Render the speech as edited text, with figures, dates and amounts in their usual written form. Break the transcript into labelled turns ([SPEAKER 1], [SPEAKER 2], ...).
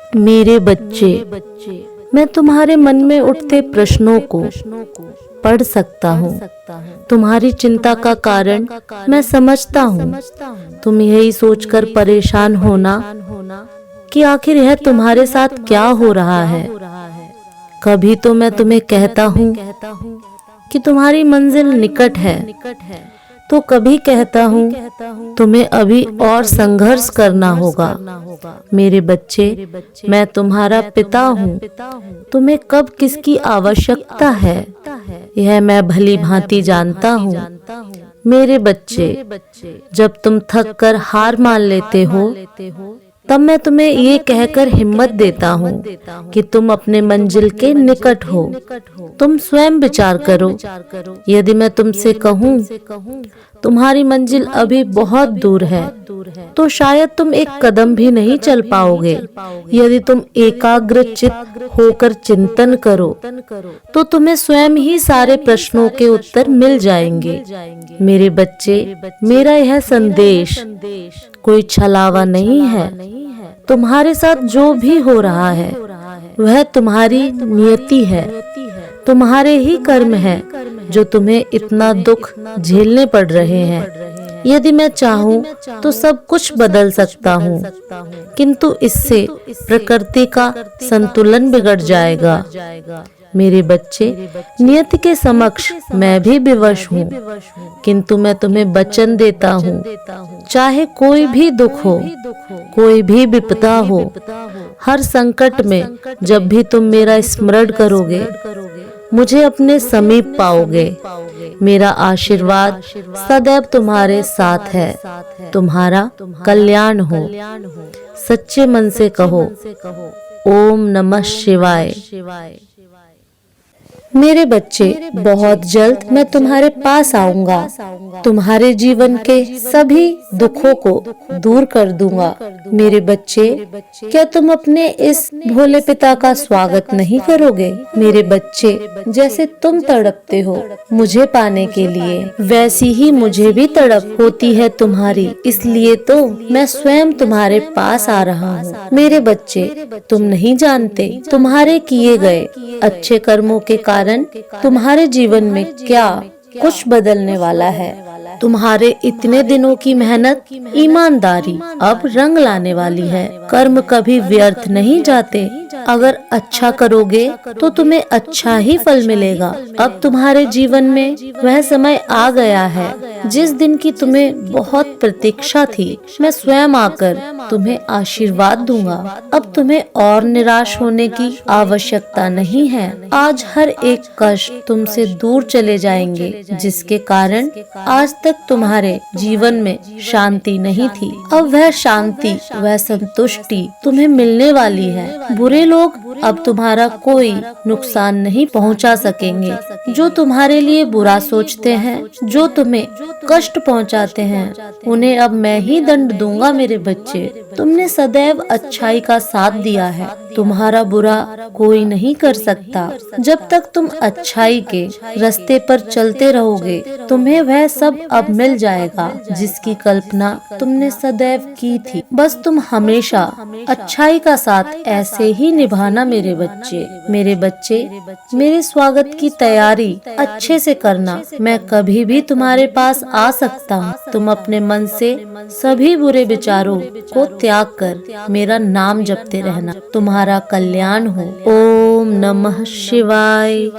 [SPEAKER 1] मेरे बच्चे, मैं तुम्हारे मन में उठते प्रश्नों को पढ़ सकता हूँ। तुम्हारी चिंता का कारण मैं समझता हूँ। तुम यही सोचकर परेशान होना कि आखिर यह तुम्हारे साथ क्या हो रहा है। कभी तो मैं तुम्हें कहता हूँ कि तुम्हारी मंजिल निकट है, तो कभी कहता हूँ तुम्हें अभी और संघर्ष करना होगा। मेरे बच्चे, मैं तुम्हारा पिता हूँ। तुम्हें कब किसकी आवश्यकता है यह मैं भली भांति जानता हूँ। मेरे बच्चे, जब तुम थक कर हार मान लेते हो तब मैं तुम्हें ये कहकर हिम्मत देता हूँ कि तुम अपने मंजिल के निकट हो। तुम स्वयं विचार करो। यदि मैं तुमसे कहूँ तुम्हारी मंजिल अभी बहुत दूर है, तो शायद तुम एक कदम भी नहीं चल पाओगे। यदि तुम एकाग्रचित्त होकर चिंतन करो तो तुम्हें स्वयं ही सारे प्रश्नों के उत्तर मिल जाएंगे। मेरे बच्चे, मेरा यह संदेश कोई छलावा नहीं है। तुम्हारे साथ जो भी हो रहा है वह तुम्हारी नियति है, तुम्हारे ही कर्म है जो तुम्हें इतना दुख झेलने पड़ रहे हैं। यदि मैं चाहूँ तो सब कुछ बदल सकता हूँ, किंतु इससे प्रकृति का संतुलन बिगड़ जाएगा। मेरे बच्चे, नियति के समक्ष मैं भी विवश हूँ, किंतु मैं तुम्हें वचन देता हूँ, चाहे कोई भी दुख हो, कोई भी विपदा हो, हर संकट में जब भी तुम मेरा स्मरण करोगे मुझे अपने समीप पाओगे। मेरा आशीर्वाद सदैव तुम्हारे साथ है। तुम्हारा कल्याण हो। सच्चे मन से कहो ओम नमः शिवाय। मेरे बच्चे, बहुत जल्द मैं तुम्हारे पास आऊंगा। तुम्हारे जीवन के सभी दुखों को दूर कर दूंगा। मेरे बच्चे, क्या तुम अपने इस भोले पिता का स्वागत नहीं करोगे? मेरे बच्चे, जैसे तुम तड़पते हो मुझे पाने के लिए, वैसी ही मुझे भी तड़प होती है तुम्हारी। इसलिए तो मैं स्वयं तुम्हारे पास आ रहा हूँ। मेरे बच्चे, तुम नहीं जानते तुम्हारे किए गए अच्छे कर्मों के कारण तुम्हारे जीवन में क्या कुछ बदलने वाला है। तुम्हारे इतने दिनों की मेहनत, ईमानदारी अब रंग लाने वाली है। कर्म कभी व्यर्थ नहीं जाते। अगर अच्छा करोगे तो तुम्हें अच्छा ही फल मिलेगा। अब तुम्हारे जीवन में वह समय आ गया है जिस दिन की तुम्हें बहुत प्रतीक्षा थी। मैं स्वयं आकर तुम्हें आशीर्वाद दूंगा। अब तुम्हें और निराश होने की आवश्यकता नहीं है। आज हर एक कष्ट तुमसे दूर चले जाएंगे, जिसके कारण आज तक तुम्हारे जीवन में शांति नहीं थी। अब वह शांति, वह संतुष्टि तुम्हें मिलने वाली है। बुरे लोग अब तुम्हारा कोई नुकसान नहीं पहुंचा सकेंगे। जो तुम्हारे लिए बुरा सोचते हैं, जो तुम्हें कष्ट पहुंचाते हैं, उन्हें अब मैं ही दंड दूंगा। मेरे बच्चे, तुमने सदैव अच्छाई का साथ दिया है। तुम्हारा बुरा कोई नहीं कर सकता। जब तक तुम अच्छाई के रास्ते पर चलते रहोगे, तुम्हें वह सब अब मिल जाएगा जिसकी कल्पना तुमने सदैव की थी। बस तुम हमेशा अच्छाई का साथ ऐसे ही निभाना। मेरे बच्चे, मेरे बच्चे, मेरे स्वागत की तैयारी अच्छे से करना। मैं कभी भी तुम्हारे पास आ सकता हूँ। तुम अपने मन से सभी बुरे विचारों को त्याग कर मेरा नाम जपते रहना। तुम्हारा कल्याण हो। ओम नमः शिवाय।